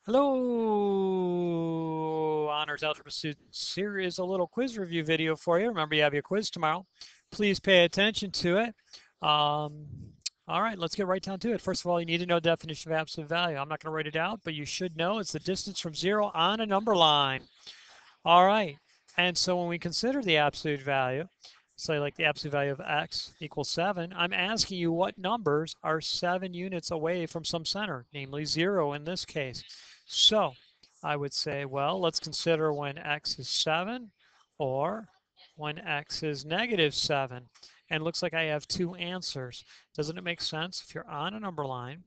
Hello, honors algebra students. Here is a little quiz review video for you. Remember, you have your quiz tomorrow. Please pay attention to it. Um, all right, let's get right down to it. First of all, you need to know the definition of absolute value. I'm not going to write it out, but you should know it's the distance from zero on a number line. All right, and so when we consider the absolute value, say like the absolute value of x equals 7, I'm asking you what numbers are 7 units away from some center, namely 0 in this case. So I would say, well, let's consider when x is 7 or when x is negative 7. And it looks like I have two answers. Doesn't it make sense? If you're on a number line,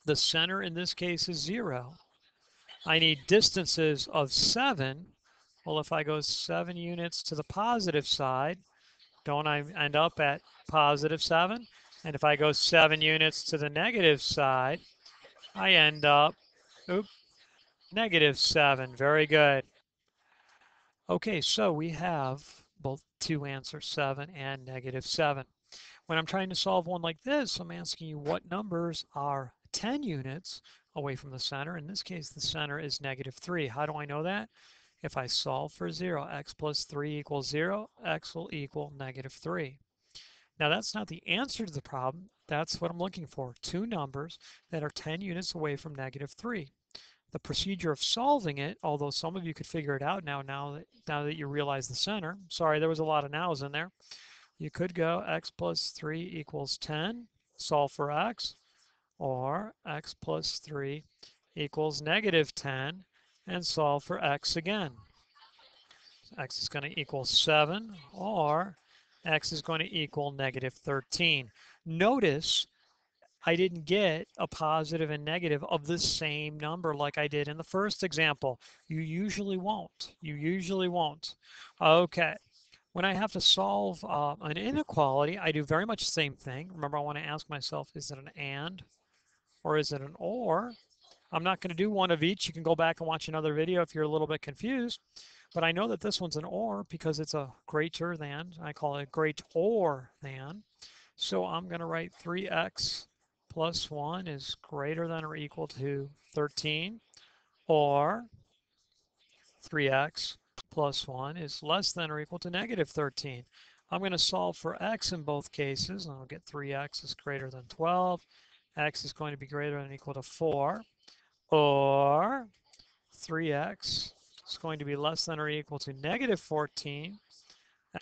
the center in this case is 0. I need distances of 7. Well, if I go 7 units to the positive side, don't I end up at positive 7? And if I go 7 units to the negative side, I end up, negative 7. Very good. Okay, so we have both two answers, 7 and negative 7. When I'm trying to solve one like this, I'm asking you what numbers are 10 units away from the center. In this case, the center is negative 3. How do I know that? If I solve for 0, x plus 3 equals 0, x will equal negative 3. Now that's not the answer to the problem. That's what I'm looking for. Two numbers that are 10 units away from negative 3. The procedure of solving it, although some of you could figure it out now that you realize the center. Sorry, there was a lot of nows in there. You could go x plus 3 equals 10, solve for x, or x plus 3 equals negative 10, and solve for x again. X is going to equal 7, or x is going to equal negative 13. Notice I didn't get a positive and negative of the same number like I did in the first example. You usually won't. You usually won't. Okay. When I have to solve an inequality, I do very much the same thing. Remember, I want to ask myself, is it an and or is it an or? I'm not going to do one of each. You can go back and watch another video if you're a little bit confused. But I know that this one's an or because it's a greater than. I call it greater than. So I'm going to write 3x plus 1 is greater than or equal to 13, or 3x plus 1 is less than or equal to negative 13. I'm going to solve for x in both cases, and I'll get 3x is greater than 12. X is going to be greater than or equal to 4, or 3x is going to be less than or equal to negative 14.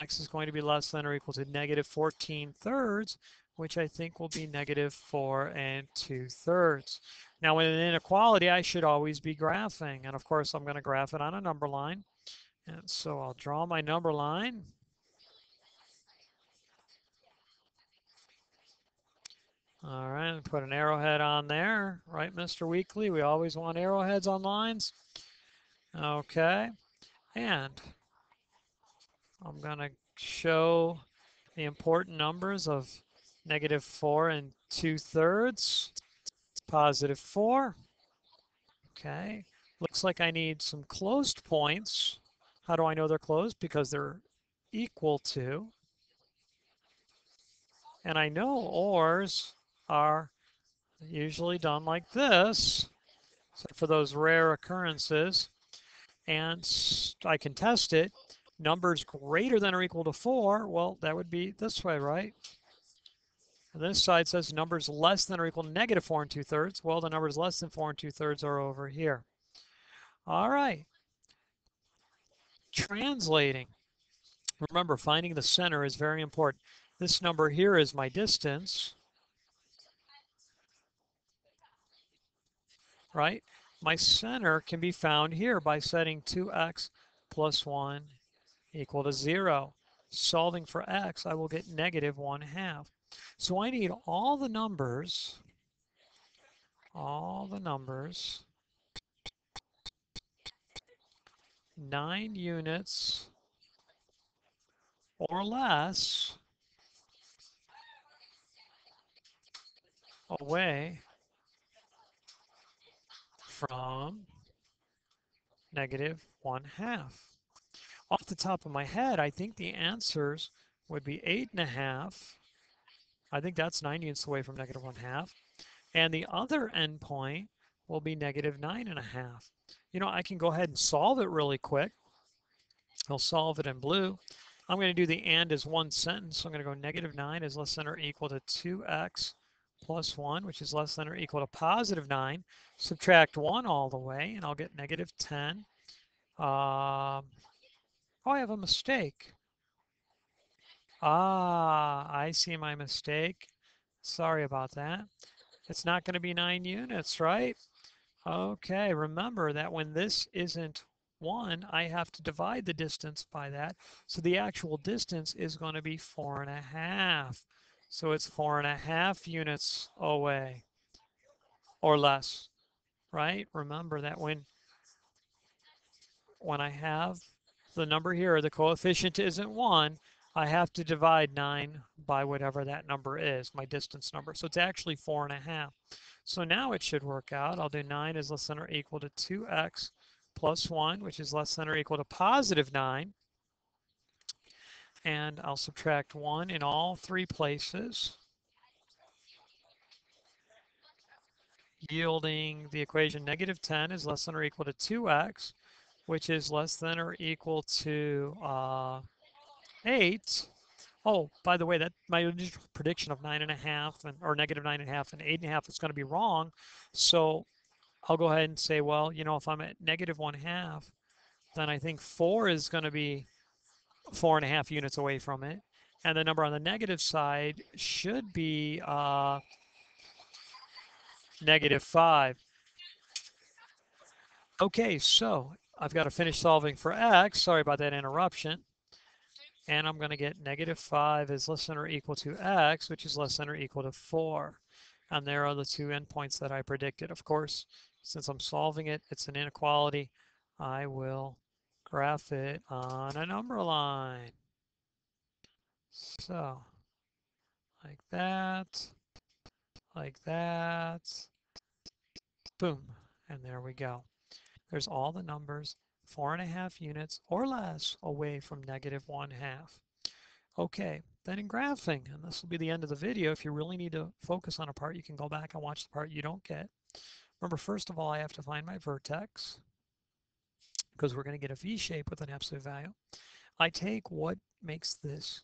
X is going to be less than or equal to negative 14 thirds, which I think will be negative 4 and 2 thirds. Now, in an inequality, I should always be graphing. And of course, I'm going to graph it on a number line. And so I'll draw my number line. All right, put an arrowhead on there, right, Mr. Weekly? We always want arrowheads on lines. Okay, and I'm going to show the important numbers of negative 4 and 2 thirds, positive 4. Okay, looks like I need some closed points. How do I know they're closed? Because they're equal to. And I know ors are usually done like this, except for those rare occurrences. And I can test it. Numbers greater than or equal to 4, well, that would be this way, right? And this side says numbers less than or equal to negative 4 and 2 thirds. Well, the numbers less than 4 and 2 thirds are over here. All right. Translating. Remember, finding the center is very important. This number here is my distance, right? My center can be found here by setting 2x plus 1 equal to 0. Solving for x, I will get negative 1/2. So I need all the numbers 9 units or less away from negative 1/2. Off the top of my head, I think the answers would be 8.5. I think that's 9 units away from negative 1/2. And the other endpoint will be negative 9.5. You know, I can go ahead and solve it really quick. I'll solve it in blue. I'm going to do the and as one sentence. So I'm going to go negative 9 is less than or equal to 2x plus 1, which is less than or equal to positive 9. Subtract 1 all the way, and I'll get negative 10. Oh, I have a mistake. Ah, I see my mistake. Sorry about that. It's not going to be 9 units, right? Okay, remember that when this isn't 1, I have to divide the distance by that. So the actual distance is going to be 4.5. So it's 4.5 units away or less, right? Remember that when I have the number here, the coefficient isn't 1, I have to divide 9 by whatever that number is, my distance number. So it's actually 4.5. So now it should work out. I'll do 9 is less than or equal to 2x plus 1, which is less than or equal to positive 9. And I'll subtract 1 in all three places, yielding the equation negative 10 is less than or equal to 2x, which is less than or equal to 8. Oh, by the way, that my initial prediction of 9.5 or negative 9.5 and 8.5 is going to be wrong. So I'll go ahead and say, well, you know, if I'm at negative 1/2, then I think 4 is going to be 4.5 units away from it. And the number on the negative side should be negative 5. Okay, so I've got to finish solving for x. Sorry about that interruption. And I'm going to get negative 5 is less than or equal to x, which is less than or equal to 4. And there are the two endpoints that I predicted. Of course, since I'm solving it, it's an inequality. I will graph it on a number line. So, like that, like that, boom, and there we go. There's all the numbers, 4.5 units or less away from negative 1/2. Okay, then in graphing, and this will be the end of the video, if you really need to focus on a part, you can go back and watch the part you don't get. Remember, first of all, I have to find my vertex, because we're going to get a V shape with an absolute value. I take what makes this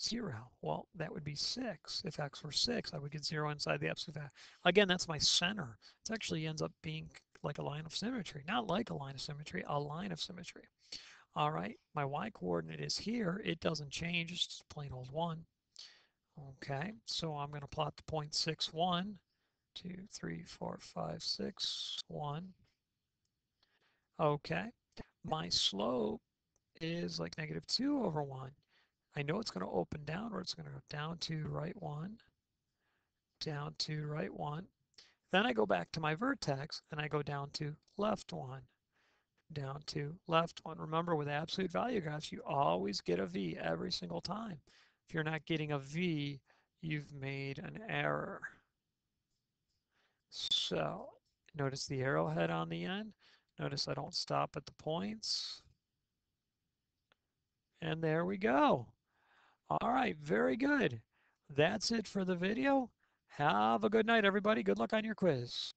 0. Well, that would be 6. If x were 6, I would get 0 inside the absolute value. Again, that's my center. It actually ends up being like a line of symmetry. Not like a line of symmetry, a line of symmetry. All right, my y coordinate is here. It doesn't change. It's just plain old 1. Okay, so I'm going to plot the point 6, 1, 2, 3, 4, 5, 6, 1. Okay, my slope is like negative 2 over 1. I know it's going to open downward. It's going to go down to right 1, down to right 1. Then I go back to my vertex and I go down to left 1, down to left 1. Remember, with absolute value graphs, you always get a V every single time. If you're not getting a V, you've made an error. So notice the arrowhead on the end. Notice I don't stop at the points. And there we go. All right, very good. That's it for the video. Have a good night, everybody. Good luck on your quiz.